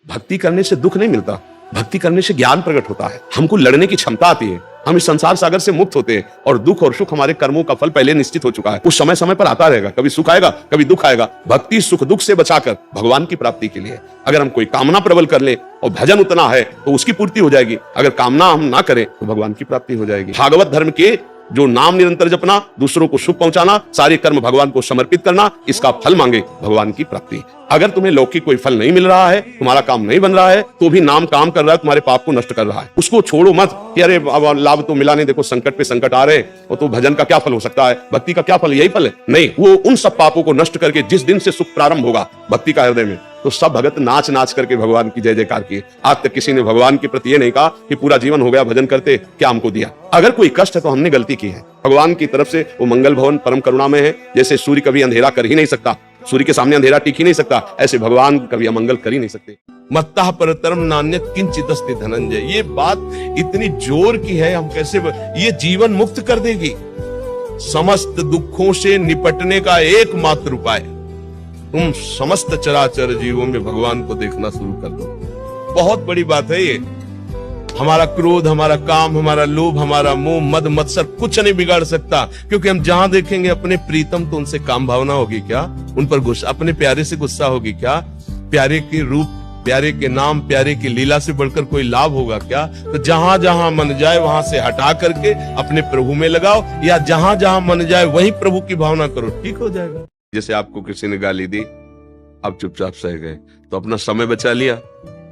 भक्ति करने से दुख नहीं मिलता, भक्ति करने से ज्ञान प्रकट होता है, हमको लड़ने की क्षमता आती है, हम इस संसार सागर से मुक्त होते हैं और दुख और सुख हमारे कर्मों का फल पहले निश्चित हो चुका है। कुछ समय समय पर आता रहेगा, कभी सुख आएगा कभी दुख आएगा। भक्ति सुख दुख से बचाकर भगवान की प्राप्ति के लिए। अगर हम कोई कामना प्रबल कर ले और भजन उतना है तो उसकी पूर्ति हो जाएगी, अगर कामना हम ना करें तो भगवान की प्राप्ति हो जाएगी। भागवत धर्म के जो नाम निरंतर जपना, दूसरों को सुख पहुंचाना, सारे कर्म भगवान को समर्पित करना, इसका फल मांगे भगवान की प्राप्ति। अगर तुम्हें लौकिक कोई फल नहीं मिल रहा है, तुम्हारा काम नहीं बन रहा है, तो भी नाम काम कर रहा है, तुम्हारे पाप को नष्ट कर रहा है, उसको छोड़ो मत कि अरे लाभ तो मिला नहीं, देखो संकट पे संकट आ रहे, और तो भजन का क्या फल हो सकता है, भक्ति का क्या फल, यही फल है। नहीं, वो उन सब पापों को नष्ट करके जिस दिन से सुख प्रारंभ होगा भक्ति का हृदय में, तो सब भगत नाच नाच करके भगवान की जय जयकार किए। आज तक किसी ने भगवान के प्रति ये नहीं कहा कि पूरा जीवन हो गया भजन करते, क्या हमको दिया। अगर कोई कष्ट है तो हमने गलती की है। भगवान की तरफ से वो मंगल भवन परम करुणा में है। जैसे सूर्य कभी अंधेरा कर ही नहीं सकता, सूर्य के सामने अंधेरा टिक ही नहीं सकता, ऐसे भगवान कभी अमंगल कर ही नहीं सकते। मत्तः परतरम नान्यत् किंचिदस्ति धनंजय, ये बात इतनी जोर की है, हम कैसे ये जीवन मुक्त कर देगी। समस्त दुखों से निपटने का एकमात्र उपाय, तुम समस्त चराचर जीवों में भगवान को देखना शुरू कर दो। बहुत बड़ी बात है ये। हमारा क्रोध, हमारा काम, हमारा लोभ, हमारा मोह, मद मत्सर कुछ नहीं बिगाड़ सकता, क्योंकि हम जहां देखेंगे अपने प्रीतम तो उनसे काम भावना होगी क्या, उन पर गुस्सा, अपने प्यारे से गुस्सा होगी क्या, प्यारे के रूप, प्यारे के नाम, प्यारे की लीला से बढ़कर कोई लाभ होगा क्या। तो जहां जहां मन जाए वहां से हटा करके अपने प्रभु में लगाओ, या जहां जहां मन जाए वहीं प्रभु की भावना करो, ठीक हो जाएगा। जैसे आपको किसी ने गाली दी, आप चुपचाप सह गए तो अपना समय बचा लिया,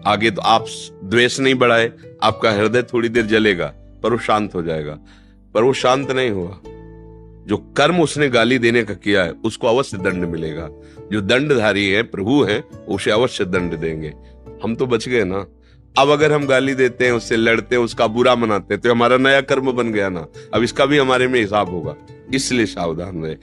आगे तो आप द्वेष नहीं बढ़ाए, आपका हृदय थोड़ी देर जलेगा पर वो शांत हो जाएगा। पर वो शांत नहीं हुआ, जो कर्म उसने गाली देने का किया है उसको अवश्य दंड मिलेगा। जो दंडधारी है, प्रभु है, उसे अवश्य दंड देंगे। हम तो बच गए ना। अब अगर हम गाली देते हैं, उससे लड़ते हैं, उसका बुरा मनाते हैं, तो हमारा नया कर्म बन गया ना, अब इसका भी हमारे में हिसाब होगा। इसलिए सावधान रहे।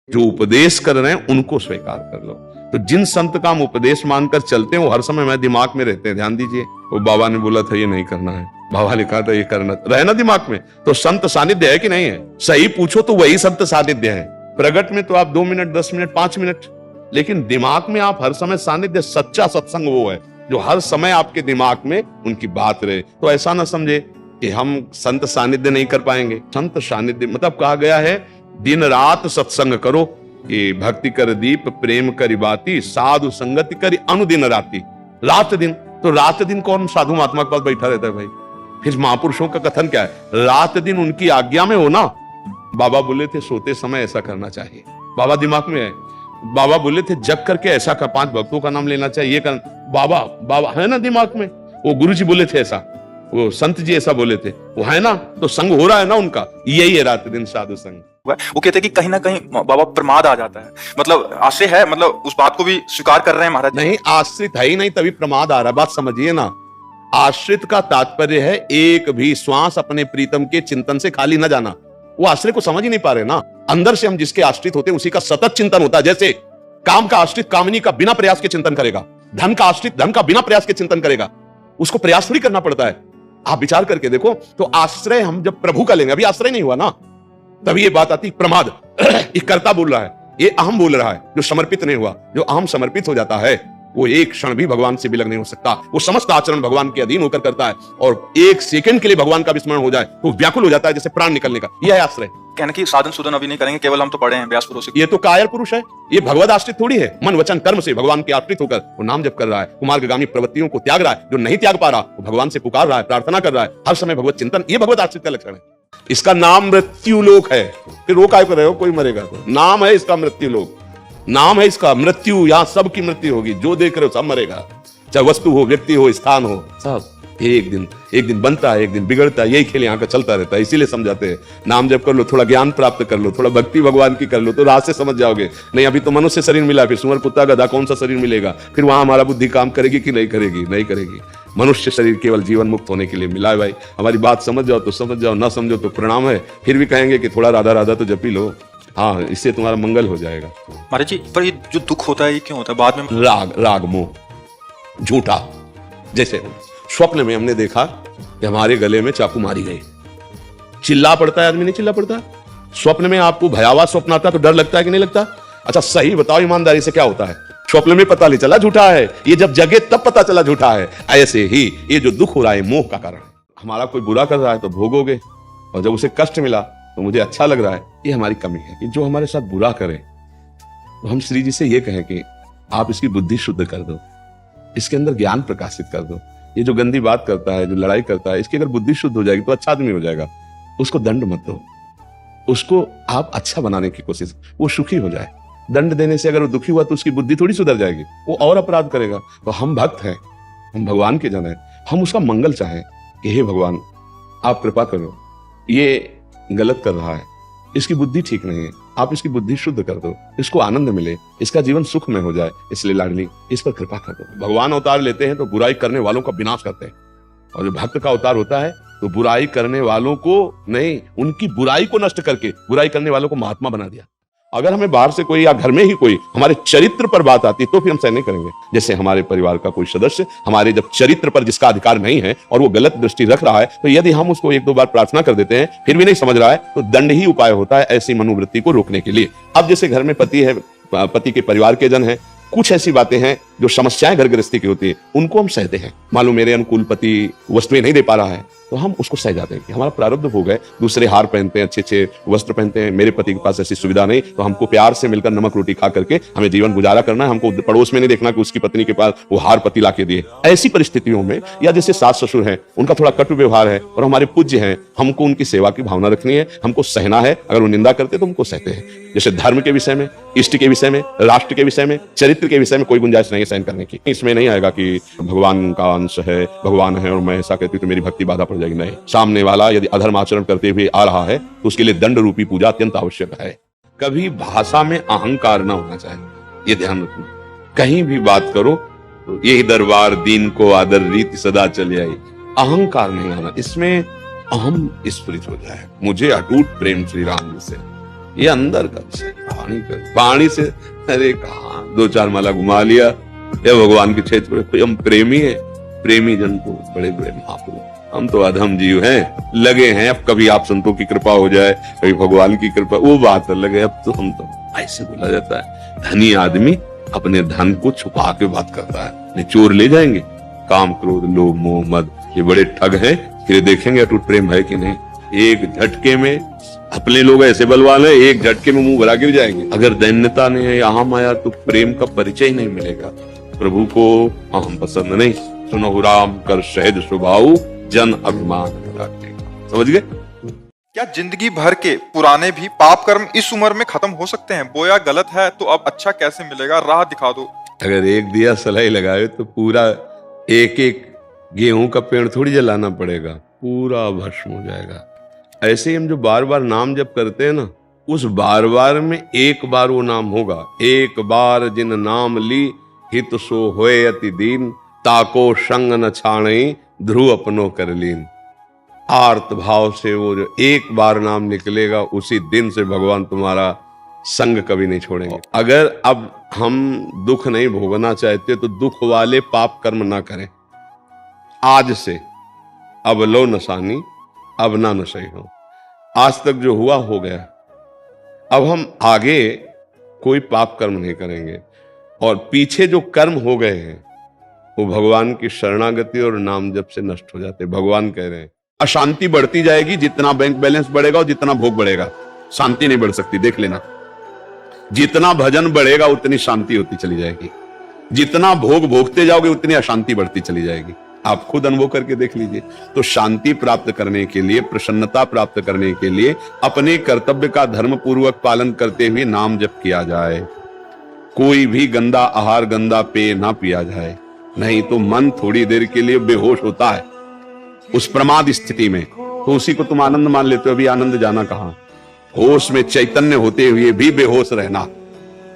जो उपदेश कर रहे हैं उनको स्वीकार कर लो। तो जिन संत का हम उपदेश मानकर चलते हैं वो हर समय हमारे दिमाग में रहते हैं। ध्यान दीजिए, वो बाबा ने बोला था ये नहीं करना है, बाबा ने कहा था ये करना, रहे ना दिमाग में। तो संत सानिध्य है कि नहीं है? सही पूछो तो वही संत सानिध्य है। प्रगट में तो आप 2 मिनट, 10 मिनट, 5 मिनट, लेकिन दिमाग में आप हर समय सानिध्य। सच्चा सत्संग वो है जो हर समय आपके दिमाग में उनकी बात रहे। तो ऐसा ना समझे कि हम संत सानिध्य नहीं कर पाएंगे। संत सानिध्य मतलब कहा गया है दिन रात सत्संग करो, कि भक्ति कर दीप प्रेम करी बाती, साधु संगति करी अनुदिन राती। रात दिन, तो रात दिन कौन साधु महात्मा के पास बैठा रहता है भाई? फिर महापुरुषों का कथन क्या है? रात दिन उनकी आज्ञा में हो ना। बाबा बोले थे सोते समय ऐसा करना चाहिए, बाबा दिमाग में है। बाबा बोले थे जग करके ऐसा कर, 5 भक्तों का नाम लेना चाहिए, बाबा बाबा है ना दिमाग में। वो गुरु जी बोले थे ऐसा, वो संत जी ऐसा बोले थे, वो है ना, तो संग हो रहा है ना उनका। यही है रात दिन साधु संग। वो कहते हैं कि कहीं ना कहीं बाबा प्रमाद आ जाता है, मतलब आश्रय है, मतलब उस बात को भी स्वीकार कर रहे हैं महाराज। नहीं, आश्रित है ही नहीं तभी प्रमाद आ रहा है, बात समझिए ना। आश्रित का तात्पर्य है एक भी श्वास अपने प्रीतम के चिंतन से खाली न जाना। वो आश्रय को समझ ही नहीं पा रहे ना। अंदर से हम जिसके आश्रित होते हैं उसी का सतत चिंतन होता है। जैसे काम का आश्रित कामनी का बिना प्रयास के चिंतन करेगा, धन का आश्रित धन का बिना प्रयास के चिंतन करेगा, उसको प्रयास थोड़ी करना पड़ता है। आप विचार करके देखो। तो आश्रय हम जब प्रभु का लेंगे, अभी आश्रय नहीं हुआ ना, तभी ये बात आती प्रमाद। ये कर्ता बोल रहा है, ये अहम बोल रहा है। जो समर्पित नहीं हुआ, जो अहम समर्पित हो जाता है, वो एक क्षण भी भगवान से विलग नहीं हो सकता। वो समस्त आचरण भगवान के अधीन होकर करता है, और एक सेकंड के लिए भगवान का विस्मरण हो जाए तो व्याकुल हो जाता है, जैसे प्राण निकलने का। यह है आश्रय। कहना कि साधन सुधन अभी नहीं करेंगे, केवल हम तो पढ़े हैं व्यास पुरुष। ये तो कायर पुरुष है, ये भगवद आश्रित थोड़ी है। मन वचन कर्म से भगवान के आश्रित होकर वो नाम जप कर रहा है, कुमार्गामी प्रवृत्तियों को त्याग रहा है। जो नहीं त्याग पा रहा वो भगवान से पुकार रहा है, प्रार्थना कर रहा है, हर समय भगवत चिंतन। ये भगवत आश्रित का लक्षण है। इसका नाम मृत्यु लोक है। फिर वो काय कर रहे हो, कोई मरेगा तो नाम है इसका मृत्यु लोक, नाम है इसका मृत्यु। यहां सबकी मृत्यु होगी, जो देख रहे हो सब मरेगा, चाहे वस्तु हो, व्यक्ति हो, स्थान हो, सब एक दिन बनता है, एक दिन बिगड़ता है। यही खेल यहाँ का चलता रहता है। इसीलिए समझाते हैं नाम जप कर लो, थोड़ा ज्ञान प्राप्त कर लो, थोड़ा भक्ति भगवान की कर लो, तो राह से समझ जाओगे। नहीं अभी तो मनुष्य शरीर मिला, फिर सुअर कुत्ता गधा कौन सा शरीर मिलेगा? फिर वहां हमारा बुद्धि काम करेगी कि नहीं करेगी? नहीं करेगी। मनुष्य शरीर केवल जीवन मुक्त होने के लिए मिला है भाई। हमारी बात समझ जाओ तो समझ जाओ, ना समझो तो प्रणाम है। फिर भी कहेंगे कि थोड़ा राधा राधा तो जप ही लो, हाँ, इससे तुम्हारा मंगल हो जाएगा। महाराज जी, पर ये जो दुख होता है ये क्यों होता है बाद में? राग मोह झूठा। जैसे स्वप्न में हमने देखा कि हमारे गले में चाकू मारी गई, चिल्ला पड़ता है आदमी, नहीं चिल्ला पड़ता? स्वप्न में आपको भयावह स्वप्न आता है तो डर लगता है कि नहीं लगता? अच्छा सही बताओ ईमानदारी से, क्या होता है? स्वप्न में पता नहीं चला झूठा है, ये जब जगे तब पता चला झूठा है। ऐसे ही ये जो दुख हो रहा है मोह का कारण है। हमारा कोई बुरा कर रहा है तो भोगोगे, और जब उसे कष्ट मिला तो मुझे अच्छा लग रहा है। ये हमारी कमी है कि जो हमारे साथ बुरा करे तो हम श्री जी से ये कहें कि आप इसकी बुद्धि शुद्ध कर दो, इसके अंदर ज्ञान प्रकाशित कर दो। ये जो गंदी बात करता है, जो लड़ाई करता है, इसकी अगर बुद्धि शुद्ध हो जाएगी तो अच्छा आदमी हो जाएगा। उसको दंड मत दो, उसको आप अच्छा बनाने की कोशिश, वो सुखी हो जाए। दंड देने से अगर वो दुखी हुआ तो उसकी बुद्धि थोड़ी सुधर जाएगी, वो और अपराध करेगा। तो हम भक्त हैं, हम भगवान के जन हैं, हम उसका मंगल चाहें कि हे भगवान आप कृपा करो, ये गलत कर रहा है, इसकी बुद्धि ठीक नहीं है, आप इसकी बुद्धि शुद्ध कर दो, इसको आनंद मिले, इसका जीवन सुख में हो जाए, इसलिए लाडली इस पर कृपा कर दो। भगवान अवतार लेते हैं तो बुराई करने वालों का विनाश करते हैं, और जो भक्त का अवतार होता है तो बुराई करने वालों को नहीं, उनकी बुराई को नष्ट करके बुराई करने वालों को महात्मा बना दिया। अगर हमें बाहर से कोई या घर में ही कोई हमारे चरित्र पर बात आती तो फिर हम सहन नहीं करेंगे। जैसे हमारे परिवार का कोई सदस्य हमारे जब चरित्र पर जिसका अधिकार नहीं है और वो गलत दृष्टि रख रहा है, तो यदि हम उसको एक दो बार प्रार्थना कर देते हैं फिर भी नहीं समझ रहा है, तो दंड ही उपाय होता है ऐसी मनोवृत्ति को रोकने के लिए। अब जैसे घर में पति है, पति के परिवार के जन हैं, कुछ ऐसी बातें हैं जो समस्याएं घर गृहस्थी की होती है, उनको हम सहते हैं। मालूम मेरे अनुकूल पति वस्तुएं नहीं दे पा रहा है तो हम उसको सह जाते हैं कि हमारा प्रारब्ध भोग है। दूसरे हार पहनते हैं, अच्छे अच्छे वस्त्र पहनते हैं, मेरे पति के पास ऐसी सुविधा नहीं, तो हमको प्यार से मिलकर नमक रोटी खा करके हमें जीवन गुजारा करना है। हमको पड़ोस में नहीं देखना कि उसकी पत्नी के पास वो हार पति ला के दिए। ऐसी परिस्थितियों में, या जैसे सास ससुर हैं, उनका थोड़ा कटु व्यवहार है और हमारे पूज्य हैं, हमको उनकी सेवा की भावना रखनी है, हमको सहना है। अगर वो निंदा करते तो हमको सहते हैं। जैसे धर्म के विषय में, इष्ट के विषय में, राष्ट्र के विषय में, चरित्र के विषय में कोई गुंजाइश नहीं सहन करने की। इसमें नहीं आएगा कि भगवान का अंश है, भगवान है और मैं ऐसा कहती तो मेरी भक्ति बाधा पड़ जाएगी। नहीं, सामने वाला यदि अधर्म आचरण करते हुए आ रहा है तो उसके लिए दंड रूपी पूजा अत्यंत आवश्यक है। कभी भाषा में अहंकार ना होना चाहिए, ये ध्यान रखना। कहीं भी बात करो तो यही दरबार दीन को आदर रीति सदा चली आई, अहंकार नहीं आना, इसमें अहम स्फुरित हो जाए। मुझे अटूट प्रेम श्री राम जी से, ये अंदर का विषय, पानी से अरे कहा दो चार माला घुमा लिया, या भगवान के क्षेत्र में कोई हम प्रेमी है, प्रेमी जन को बड़े बड़े महापुरुष, हम तो अधम जीव हैं, लगे हैं। अब कभी आप संतों की कृपा हो जाए, कभी भगवान की कृपा, वो बात अलग है। अब तो हम तो ऐसे बोला जाता है, धनी आदमी अपने धन को छुपा के बात करता है, नहीं चोर ले जाएंगे। काम क्रोध लोभ मोह मद ये बड़े ठग हैं, फिर देखेंगे अटूट प्रेम है कि नहीं। एक झटके में अपने लोग ऐसे बलवान है, एक झटके में मुंह भरा गिर जाएंगे। अगर दैन्यता ने अहम आया तो प्रेम का परिचय ही नहीं मिलेगा। प्रभु को अहम पसंद नहीं, सुनो राम कर सहज स्वभाव जन अभिमान रखेगा। समझ गए? क्या जिंदगी भर के पुराने भी पाप कर्म इस उम्र में खत्म हो सकते हैं? बोया गलत है तो अब अच्छा कैसे मिलेगा, राह दिखा दो। अगर एक दिया सलाई लगाए तो पूरा एक एक गेहूं का पेड़ थोड़ी जलाना पड़ेगा, पूरा भस्म हो जाएगा। ऐसे ही हम जो बार बार नाम जप करते हैं ना, उस बार बार में एक बार वो नाम होगा। एक बार जिन नाम ली हित सो होए अति दीन, ताको संग न छाणई ध्रुव अपनो कर लीन। आर्त भाव से वो जो एक बार नाम निकलेगा, उसी दिन से भगवान तुम्हारा संग कभी नहीं छोड़ेंगे। अगर अब हम दुख नहीं भोगना चाहते तो दुख वाले पाप कर्म ना करें। आज से अब लो नसानी अब ना नशे हो, आज तक जो हुआ हो गया, अब हम आगे कोई पाप कर्म नहीं करेंगे। और पीछे जो कर्म हो गए हैं वो भगवान की शरणागति और नाम जप से नष्ट हो जाते। भगवान कह रहे हैं अशांति बढ़ती जाएगी, जितना बैंक बैलेंस बढ़ेगा और जितना भोग बढ़ेगा, शांति नहीं बढ़ सकती। देख लेना, जितना भजन बढ़ेगा उतनी शांति होती चली जाएगी, जितना भोग भोगते जाओगे उतनी अशांति बढ़ती चली जाएगी। आप खुद अनुभव करके देख लीजिए। तो शांति प्राप्त करने के लिए, प्रसन्नता प्राप्त करने के लिए अपने कर्तव्य का धर्म पूर्वक पालन करते हुए नाम जप किया जाए। कोई भी गंदा आहार, गंदा पेय ना पिया जाए, नहीं तो मन थोड़ी देर के लिए बेहोश होता है उस प्रमाद स्थिति में, तो उसी को तुम आनंद मान लेते हो। अभी आनंद जाना कहां? होश में चैतन्य होते हुए भी बेहोश रहना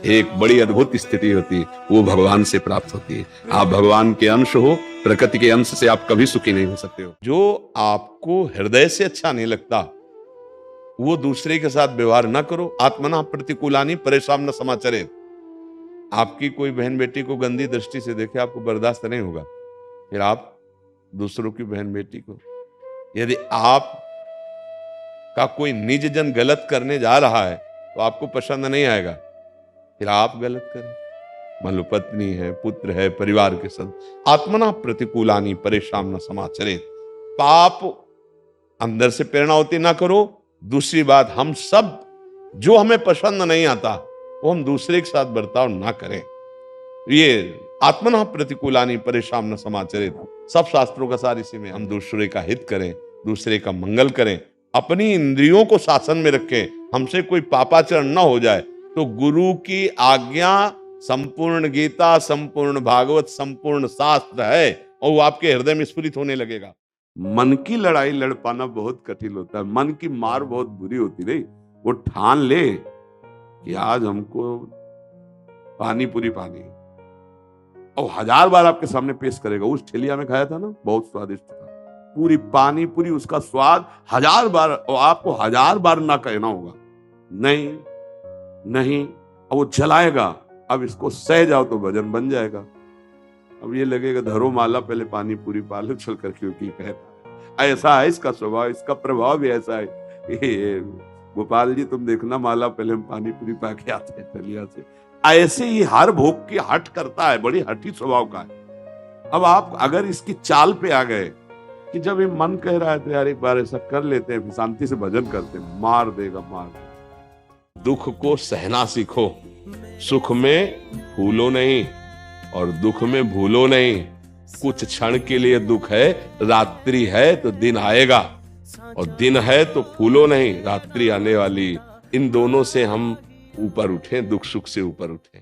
एक बड़ी अद्भुत स्थिति होती है, वो भगवान से प्राप्त होती है। आप भगवान के अंश हो, प्रकृति के अंश से आप कभी सुखी नहीं हो सकते हो। जो आपको हृदय से अच्छा नहीं लगता वो दूसरे के साथ व्यवहार ना करो। आत्मना प्रतिकूलानी परेशान न समाचरे। आपकी कोई बहन बेटी को गंदी दृष्टि से देखे, आपको बर्दाश्त नहीं होगा, फिर आप दूसरों की बहन बेटी को, यदि आप का कोई निज जन गलत करने जा रहा है तो आपको पसंद नहीं आएगा, फिर आप गलत करें। मान लो पत्नी है, पुत्र है, परिवार के सदस्य। आत्मना प्रतिकूलानी परेशान न समाचरित। पाप अंदर से प्रेरणा होती ना करो। दूसरी बात, हम सब जो हमें पसंद नहीं आता वो हम दूसरे के साथ बर्ताव ना करें। ये आत्मना प्रतिकूलानी परेशान न समाचरित, सब शास्त्रों का सार इसी में। हम दूसरे का हित करें, दूसरे का मंगल करें, अपनी इंद्रियों को शासन में रखें। हमसे कोई पापाचरण न हो जाए तो गुरु की आज्ञा संपूर्ण गीता, संपूर्ण भागवत, संपूर्ण शास्त्र है और वो आपके हृदय में स्फुरित होने लगेगा। मन की लड़ाई लड़ पाना बहुत कठिन होता है। मन की मार बहुत बुरी होती नहीं। वो ठान ले कि आज हमको पानी पूरी पानी, और 1000 बार आपके सामने पेश करेगा। उस ठेलिया में खाया था ना, बहुत स्वादिष्ट था, पूरी पानी पूरी, उसका स्वाद 1000 बार, और आपको 1000 बार ना कहना होगा नहीं नहीं, और वो चलाएगा। अब इसको सह जाओ तो भजन बन जाएगा। अब ये लगेगा धरो माला पहले पानी पूरी पालो चल करके वकील कहता है। ऐसा है इसका स्वभाव, इसका प्रभाव भी ऐसा है। गोपाल जी तुम देखना, माला पहले हम पानी पूरी पा के आते हैं ठलिया से। ऐसे ही हर भोग की हट करता है, बड़ी हठी स्वभाव का है। अब आप अगर इसकी चाल पे आ गए कि जब ये मन कह रहा है तो यार एक बार ऐसा कर लेते हैं, शांति से भजन करते हैं, मार देगा मार देगा। दुख को सहना सीखो, सुख में भूलो नहीं और दुख में भूलो नहीं। कुछ क्षण के लिए दुख है, रात्रि है तो दिन आएगा, और दिन है तो भूलो नहीं, रात्रि आने वाली। इन दोनों से हम ऊपर उठें, दुख सुख से ऊपर उठें।